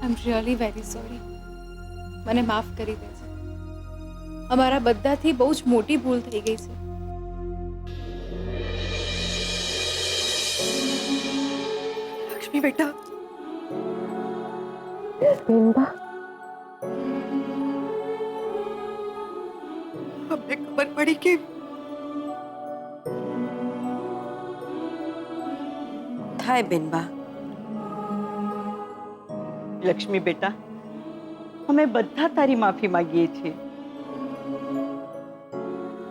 I am really very sorry. મને માફ કરી દેજે. અમારા બધાથી બહુ જ મોટી ભૂલ થઈ ગઈ છે. લક્ષ્મી બેટા, બેનબા, અમને ખબર પડી કે થાય બેનબા. લક્ષ્મી બેટા, અમે બધા તારી માફી માંગીએ છીએ.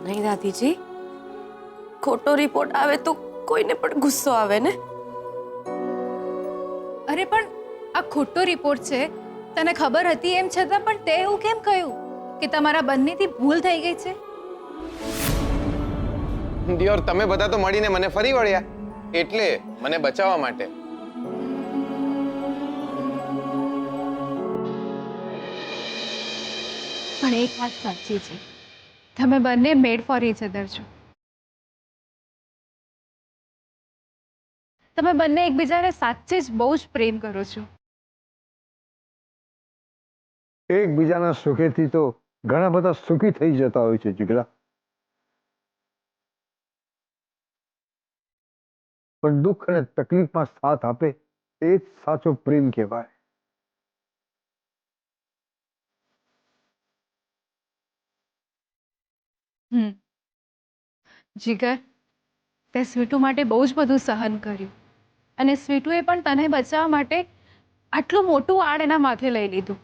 નહીં દાદીજી, ખોટો રિપોર્ટ આવે તો કોઈને પણ ગુસ્સો આવે ને. અરે પણ આ ખોટો રિપોર્ટ છે, તને ખબર હતી એમ છતાં પણ તે એવું કેમ કહ્યું કે તમારા બંનેથી ભૂલ થઈ ગઈ છે? દિયોર, તમે બધા તો મળીને મને ફરી વળ્યા, એટલે મને બચાવવા માટે. પણ એક વાત સાચી છે, તમે બંને મેડ ફોર ઈચ અધર છો. તમે બંને એકબીજાને સાચે જ બહુ જ પ્રેમ કરો છો. એકબીજાના સુખેથી તો ઘણા બધા સુખી થઈ જતા હોય છે જીગરા, પણ દુઃખ અને તકલીફમાં સાથ આપે એ જ સાચો પ્રેમ કહેવાય. જીગર, તે સ્વીટુ માટે બહુ જ બધું સહન કર્યું અને સ્વીટુએ પણ તને બચાવવા માટે આટલું મોટું આડ એના માથે લઈ લીધું.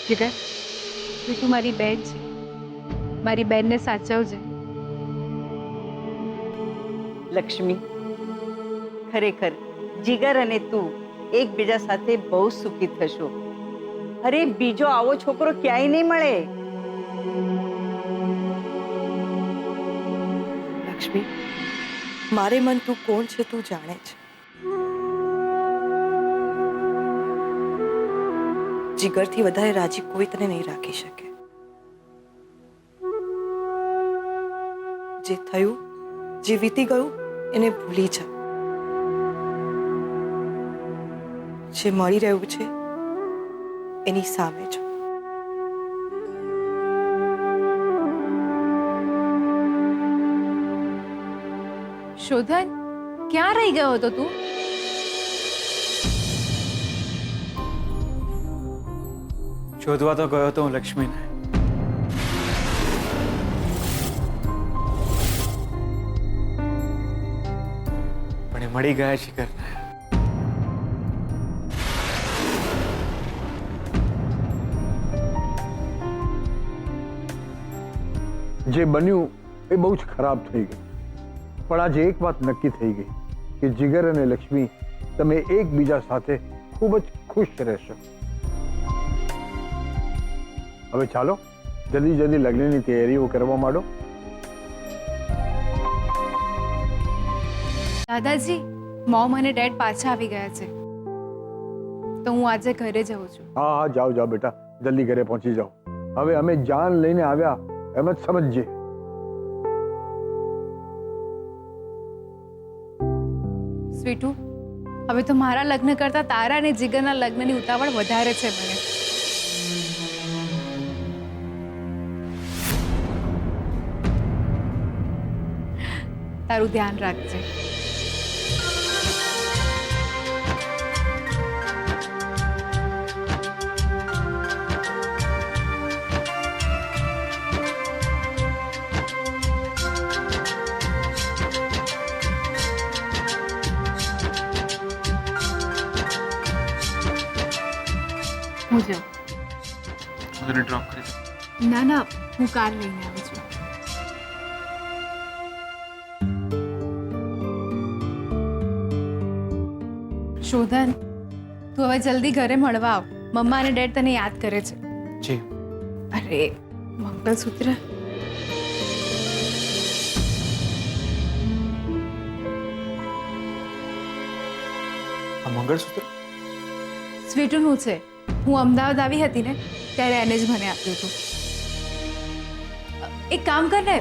જીગર, સ્વીટુ મારી બેન છે, મારી બેનને સાચવજે. લક્ષ્મી, ખરેખર જીગર અને તું એકબીજા સાથે બહુ સુખી થશો. અરે, બીજો આવો છોકરો ક્યાંય નહીં મળે. લક્ષ્મી, મારે મન તું કોણ છે તું જાણે છે. જીગરથી વધારે રાજી કોઈ તને નહીં રાખી શકે. જે થયું, જે વીતી ગયું એને ભૂલી જા. જે મળી રહ્યું છે એની સામે જો. શોધન, ક્યાં રહી ગયો હતો તું? શોધવા તો ગયો હતો હું લક્ષ્મીને, પણ એ મળી ગયા જીગરને. જે બન્યું એ બહુ જ ખરાબ થઈ ગયું, પણ આજે એક વાત નક્કી થઈ ગઈ કે જીગર અને લક્ષ્મી તમે એકબીજા સાથે ખૂબ જ ખુશ રહેશો. હવે ચાલો જલ્દી જલ્દી લગ્નની તૈયારીઓ કરવા માંડો. દાદાજી, મોમ અને ડેડ પાછા આવી ગયા છે, તો હું આજે ઘરે જઉં છું. હા હા, જાઓ જાઓ બેટા, જલ્દી ઘરે પહોંચી જાઓ. હવે અમે જાન લઈને આવ્યા એમ જ સમજજે. સ્વીટુ, હવે તો મારા લગ્ન કરતા તારા અને જીગરના લગ્નની ઉતાવળ વધારે છે મને. તારું ધ્યાન રાખજે. હું જાઉં? હું તને ડ્રોપ કરી દઉં. ના ના, હું કાર લઈને આવું છું. શોધન, તું હવે જલ્દી ઘરે મળવા આવ. મમ્મા અને ડેડ તને યાદ કરે છે. જી. અરે, મંગળસૂત્ર. આ મંગળસૂત્ર સ્વીટુનું છે. હું અમદાવાદ આવી હતી ને ત્યારે એને જ મને આપ્યું હતું. એક કામ કર ને,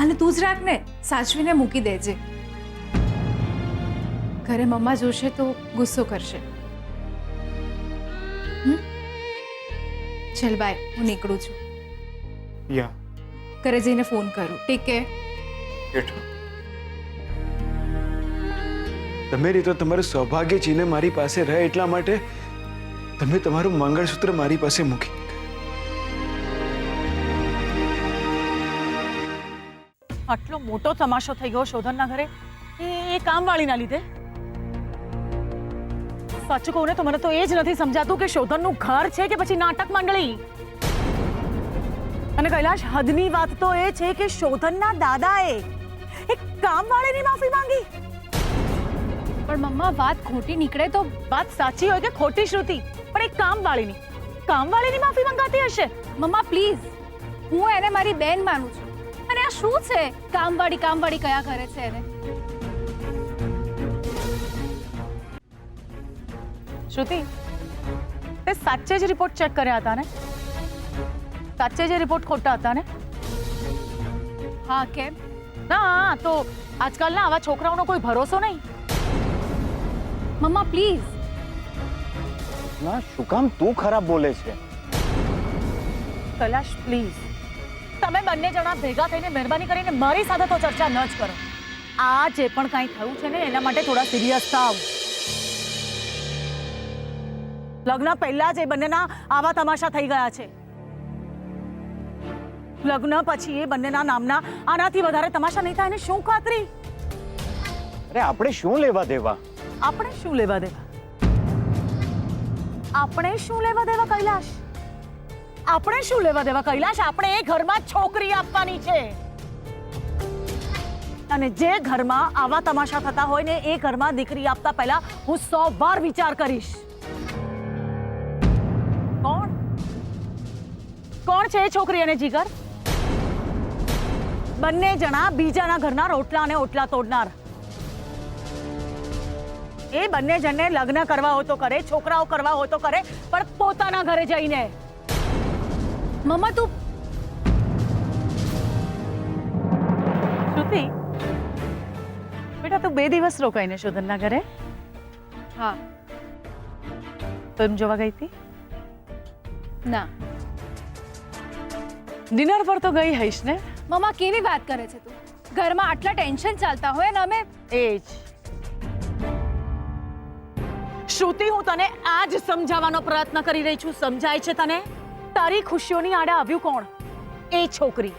અને તું જ રાખ ને, સાચવીને મૂકી દેજે. ઘરે મમ્મા જોશે તો ગુસ્સો કરશે. ચલ બાય, હું નીકળું છું. યા ઘરે જઈને ફોન કરું. ઠીક છે? બેઠો. તમે રીતો તમારું સૌભાગ્ય ચીને મારી પાસે રહે એટલા માટે તમે તમારું મંગળસૂત્ર મારી પાસે મૂકી. આટલો મોટો તમાશો થઈ ગયો શોધનના ઘરે એ કામવાળીના લીધે. સાચું કહું ને તો મને તો એ જ નથી સમજાતું કે શોધનનું ઘર છે કે પછી નાટક મંડળી. અને કૈલાશ, હદની વાત તો એ છે કે શોધનના દાદાએ એક કામવાળીની માફી માંગી. પણ મમ્મા વાત ખોટી નીકળે તો વાત સાચી હોય કે ખોટી, શ્રુતિ, પણ એક કામવાળીની માફી માંગાતી હશે. મમ્મા પ્લીઝ, હું એને મારી બેન માનું છું. અને આ શું છે કામવાળી કયા કરે છે એને? શ્રુતિ, તે સાચે જ રિપોર્ટ ચેક કર્યા હતા ને? સાચે જ રિપોર્ટ ખોટા હતા ને? હા, કેમ? ના, તો આજકાલના આવા છોકરાઓનો કોઈ ભરોસો નહીં. મમ્મા પ્લીઝ. ના, શું કામ તું ખરાબ બોલે છે? કૈલાશ પ્લીઝ, તમે બંને જણા ભેગા થઈને મહેરબાની કરીને મારી સાથે તો ચર્ચા ન જ કરો. આ જે પણ કાંઈ થયું છે ને એના માટે થોડા સિરિયસ થાવ. લગ્ન પહેલા જ એ બંનેના આવા તમાશા થઈ ગયા છે. લગ્ન પછી એ બંનેના નામના આનાથી વધારે તમાશા નહીં થાય ને શું ખાતરી? અરે આપણે શું લેવા દેવા? આપણે શું લેવા દેવા? આપણે શું લેવા દેવા કૈલાશ? આપણે શું લેવા દેવા કૈલાશ? આપણે એ ઘરમાં છોકરી આપવાની છે. અને જે ઘરમાં આવા તમાશા થતા હોય ને એ ઘરમાં દીકરી આપતા પહેલા હું 100 વાર વિચાર કરીશ. કોણ છે એ છોકરી અને જીગર? બંને જણા બીજાના ઘરના રોટલા અને ઓટલા તોડનાર. એ બંને જણને લગ્ન કરવા હોય તો કરે, છોકરાઓ કરવા હોય તો કરે, પણ પોતાના ઘરે જઈને. મમ્મા તું શ્રુતિ, બેટા તું 2 દિવસ રોકાઈને શોધનના ઘરે હા. ફિલ્મ જોવા ગઈ હતી? ના ડિનર પર તો ગઈ હઈશ ને? મમ્મા કેવી વાત કરે છે તું? ઘરમાં આટલા ટેન્શન ચાલતા હોય ને અમે એ જ શ્રુતિ, હું તને આ જ સમજાવવાનો પ્રયત્ન કરી રહી છું. સમજાય છે તને? તારી ખુશીઓની આડે આવ્યું કોણ? એ છોકરી.